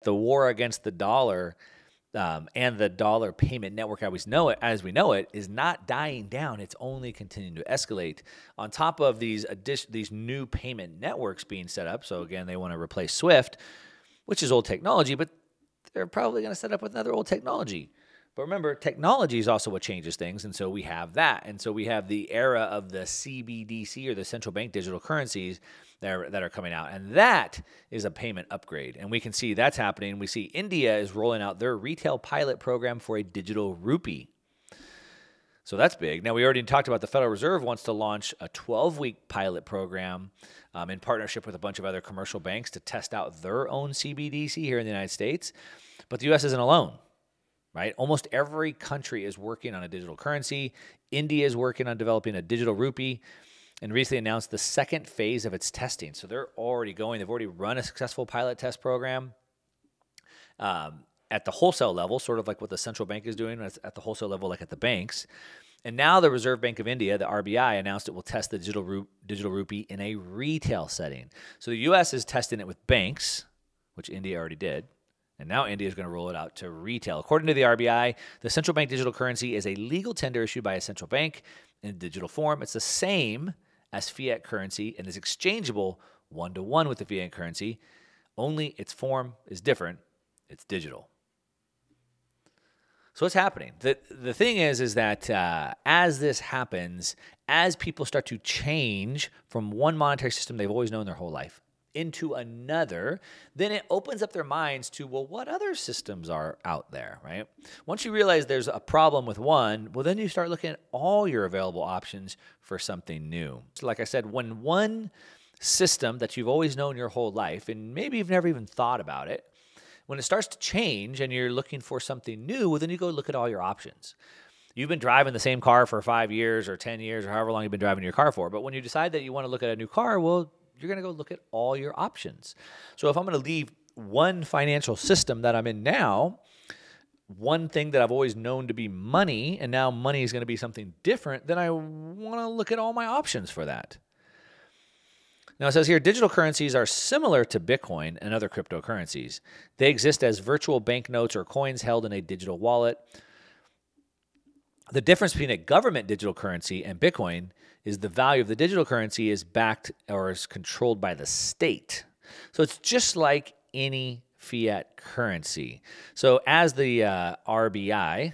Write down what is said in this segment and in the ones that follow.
the war against the dollar and the dollar payment network as we know it is not dying down. It's only continuing to escalate. On top of these new payment networks being set up, so again, they want to replace SWIFT, which is old technology, but they're probably going to set up with another old technology. But remember, technology is also what changes things, and so we have that. And so we have the era of the CBDC, or the central bank digital currencies, that are coming out. And that is a payment upgrade. And we can see that's happening. We see India is rolling out their retail pilot program for a digital rupee. So that's big. Now, we already talked about the Federal Reserve wants to launch a 12-week pilot program in partnership with a bunch of other commercial banks to test out their own CBDC here in the United States. But the U.S. isn't alone. Right? Almost every country is working on a digital currency. India is working on developing a digital rupee and recently announced the second phase of its testing. So they're already going. They've already run a successful pilot test program at the wholesale level, sort of like what the central bank is doing at the wholesale level, like at the banks. And now the Reserve Bank of India, the RBI, announced it will test the digital rupee in a retail setting. So the U.S. is testing it with banks, which India already did. And now India is going to roll it out to retail. According to the RBI, the central bank digital currency is a legal tender issued by a central bank in digital form. It's the same as fiat currency and is exchangeable one-to-one with the fiat currency. Only its form is different. It's digital. So what's happening? The thing is that as this happens, as people start to change from one monetary system they've always known their whole life into another, then it opens up their minds to, well, what other systems are out there, right? Once you realize there's a problem with one, well, then you start looking at all your available options for something new. So like I said, when one system that you've always known your whole life, and maybe you've never even thought about it, when it starts to change and you're looking for something new, well, then you go look at all your options. You've been driving the same car for 5 years or 10 years or however long you've been driving your car for. But when you decide that you want to look at a new car, well, you're going to go look at all your options. So if I'm going to leave one financial system that I'm in now, one thing that I've always known to be money, and now money is going to be something different, then I want to look at all my options for that. Now it says here, digital currencies are similar to Bitcoin and other cryptocurrencies. They exist as virtual banknotes or coins held in a digital wallet. The difference between a government digital currency and Bitcoin is the value of the digital currency is backed or is controlled by the state. So it's just like any fiat currency. So as the RBI,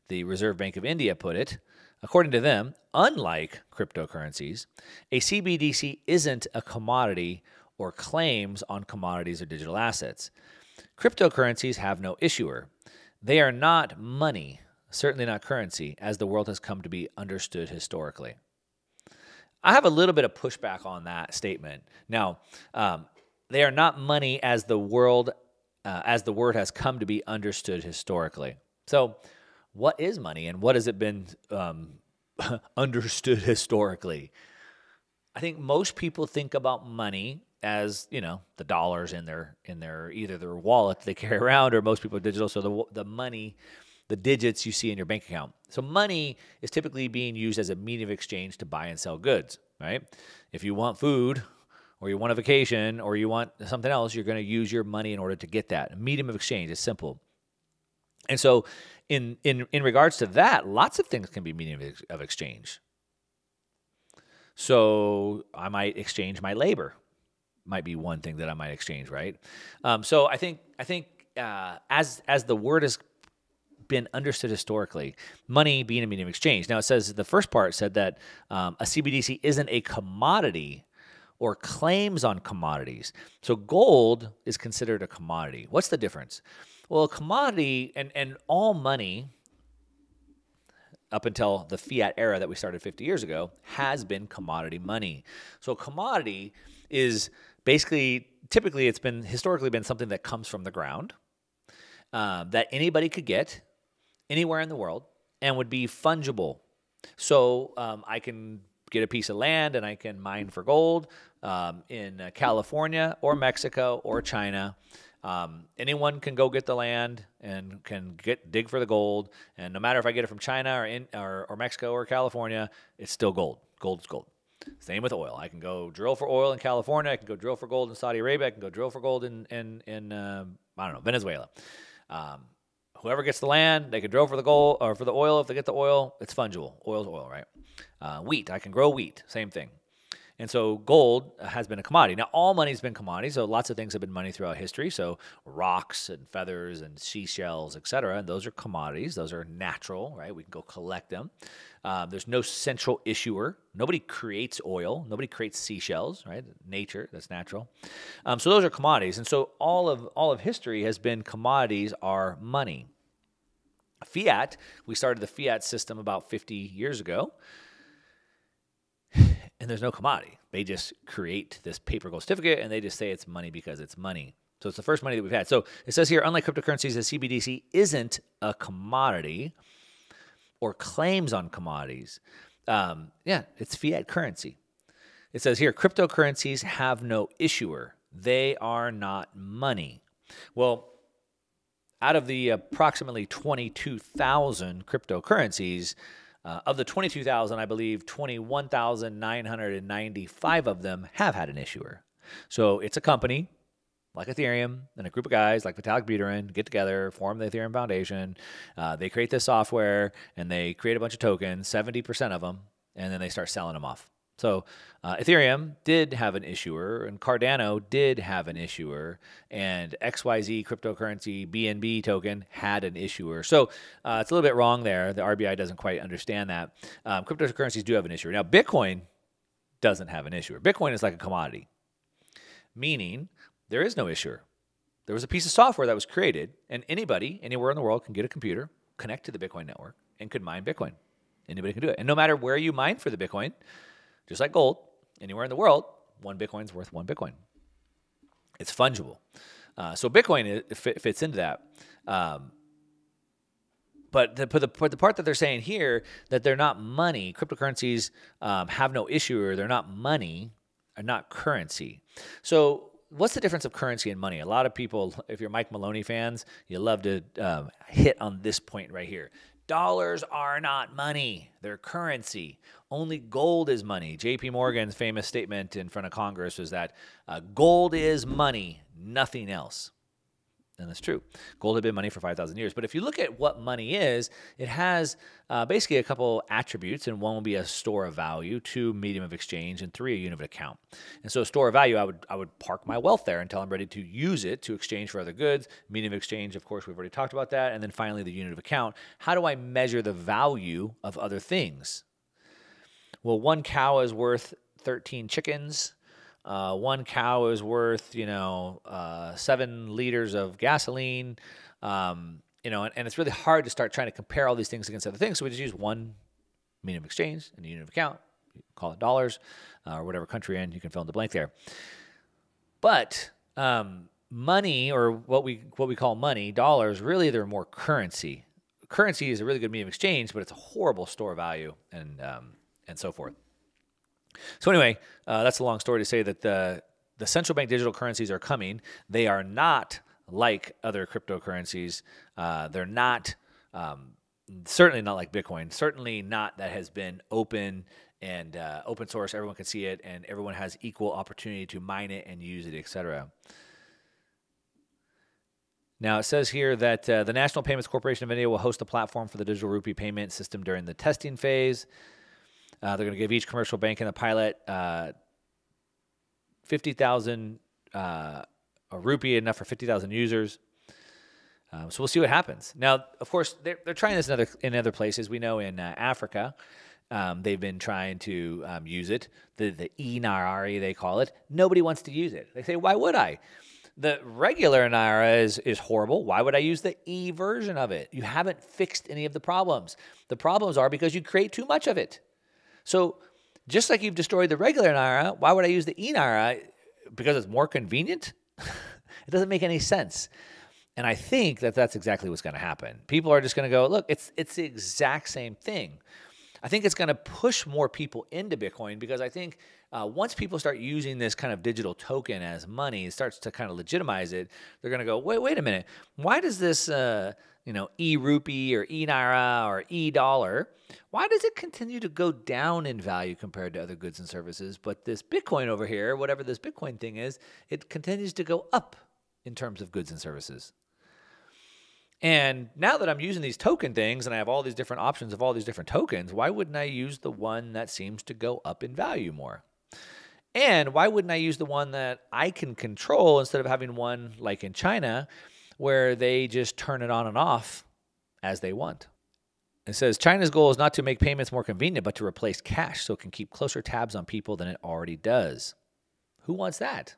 the Reserve Bank of India, put it, according to them, unlike cryptocurrencies, a CBDC isn't a commodity or claims on commodities or digital assets. Cryptocurrencies have no issuer. They are not money, certainly not currency, as the world has come to be understood historically. I have a little bit of pushback on that statement. Now, they are not money as the word has come to be understood historically. So, what is money, and what has it been understood historically? I think most people think about money as, the dollars in their either their wallet they carry around, or most people are digital. So the money, the digits you see in your bank account. So money is typically being used as a medium of exchange to buy and sell goods, right? If you want food, or you want a vacation, or you want something else, you're going to use your money in order to get that. A medium of exchange is simple. And so in regards to that, lots of things can be medium of exchange. So I might exchange my labor. Might be one thing that I might exchange, right? So I think as the word has been understood historically, money being a medium of exchange. Now it says the first part said that a CBDC isn't a commodity or claims on commodities. So gold is considered a commodity. What's the difference? Well, a commodity and all money up until the fiat era that we started 50 years ago has been commodity money. So a commodity is basically, typically it's been historically been something that comes from the ground that anybody could get anywhere in the world and would be fungible. So I can get a piece of land and I can mine for gold in California or Mexico or China. Anyone can go get the land and can dig for the gold. And no matter if I get it from China or Mexico or California, it's still gold. Gold is gold. Same with oil. I can go drill for oil in California. I can go drill for gold in Saudi Arabia. I can go drill for gold in I don't know, Venezuela. Um, Whoever gets the land, they can drill for the gold or for the oil. If they get the oil, it's fungible. Oil's oil, right? Wheat, I can grow wheat. Same thing. And so gold has been a commodity. Now, all money's been commodity, so lots of things have been money throughout history. So rocks and feathers and seashells, et cetera, and those are commodities. Those are natural, right? We can go collect them. There's no central issuer. Nobody creates oil. Nobody creates seashells, right? Nature, that's natural. So those are commodities. And so all of history has been commodities are money. Fiat, we started the fiat system about 50 years ago. And there's no commodity. They just create this paper gold certificate, and they just say it's money because it's money. So it's the first money that we've had. So it says here, unlike cryptocurrencies, the CBDC isn't a commodity or claims on commodities. It's fiat currency. It says here, cryptocurrencies have no issuer. They are not money. Well, out of the approximately 22,000 cryptocurrencies, of the 22,000, I believe 21,995 of them have had an issuer. So it's a company like Ethereum and a group of guys like Vitalik Buterin get together, form the Ethereum Foundation. They create this software and they create a bunch of tokens, 70% of them, and then they start selling them off. So Ethereum did have an issuer, and Cardano did have an issuer, and XYZ cryptocurrency BNB token had an issuer. So it's a little bit wrong there. The RBI doesn't quite understand that. Cryptocurrencies do have an issuer. Now, Bitcoin doesn't have an issuer. Bitcoin is like a commodity, meaning there is no issuer. There was a piece of software that was created, and anybody, anywhere in the world can get a computer, connect to the Bitcoin network, and could mine Bitcoin. Anybody can do it. And no matter where you mine for the Bitcoin, just like gold, anywhere in the world, one Bitcoin's worth one Bitcoin. It's fungible. So Bitcoin fits into that. But the part that they're saying here, that they're not money, cryptocurrencies have no issuer, they're not money, are not currency. So what's the difference of currency and money? A lot of people, if you're Mike Maloney fans, you love to hit on this point right here. Dollars are not money. They're currency. Only gold is money. J.P. Morgan's famous statement in front of Congress was that gold is money, nothing else. And that's true. Gold had been money for 5,000 years. But if you look at what money is, it has basically a couple attributes. And one will be a store of value, 2, medium of exchange, and 3, a unit of account. And so a store of value, I would park my wealth there until I'm ready to use it to exchange for other goods. Medium of exchange, of course, we've already talked about that. And then finally, the unit of account. How do I measure the value of other things? Well, 1 cow is worth 13 chickens. 1 cow is worth, 7 liters of gasoline, and it's really hard to start trying to compare all these things against other things. So we just use one medium of exchange and a unit of account. You call it dollars, or whatever country you're in, you can fill in the blank there. But money, or what we call money, dollars, really they're more currency. Currency is a really good medium of exchange, but it's a horrible store of value and so forth. So anyway, that's a long story to say that the central bank digital currencies are coming. They are not like other cryptocurrencies. They're not, certainly not like Bitcoin. Certainly not that has been open and open source. Everyone can see it, and everyone has equal opportunity to mine it and use it, etc. Now, it says here that the National Payments Corporation of India will host a platform for the digital rupee payment system during the testing phase. They're going to give each commercial bank in the pilot 50,000 a rupee, enough for 50,000 users. So we'll see what happens. Now, of course, they're trying this in other places. We know in Africa, they've been trying to use it. The e-Naira, they call it. Nobody wants to use it. They say, why would I? The regular Naira is horrible. Why would I use the e version of it? You haven't fixed any of the problems. The problems are because you create too much of it. So just like you've destroyed the regular Naira, why would I use the e-Naira? Because it's more convenient? It doesn't make any sense. And I think that that's exactly what's going to happen. People are just going to go, look, it's the exact same thing. I think it's going to push more people into Bitcoin because I think once people start using this kind of digital token as money, it starts to kind of legitimize it. They're going to go, wait a minute. Why does this e-rupee or e-Naira or e-dollar, why does it continue to go down in value compared to other goods and services? But this Bitcoin over here, whatever this Bitcoin thing is, it continues to go up in terms of goods and services. And now that I'm using these token things and I have all these different options of all these different tokens, why wouldn't I use the one that seems to go up in value more? And why wouldn't I use the one that I can control instead of having one like in China where they just turn it on and off as they want? It says China's goal is not to make payments more convenient, but to replace cash so it can keep closer tabs on people than it already does. Who wants that?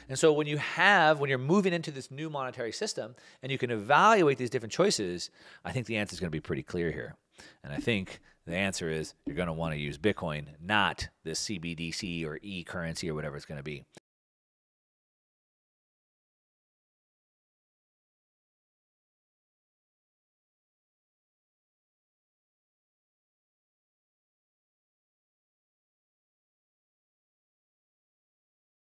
And so when you're moving into this new monetary system and you can evaluate these different choices, I think the answer is going to be pretty clear here. And I think the answer is you're going to want to use Bitcoin, not this CBDC or e-currency or whatever it's going to be.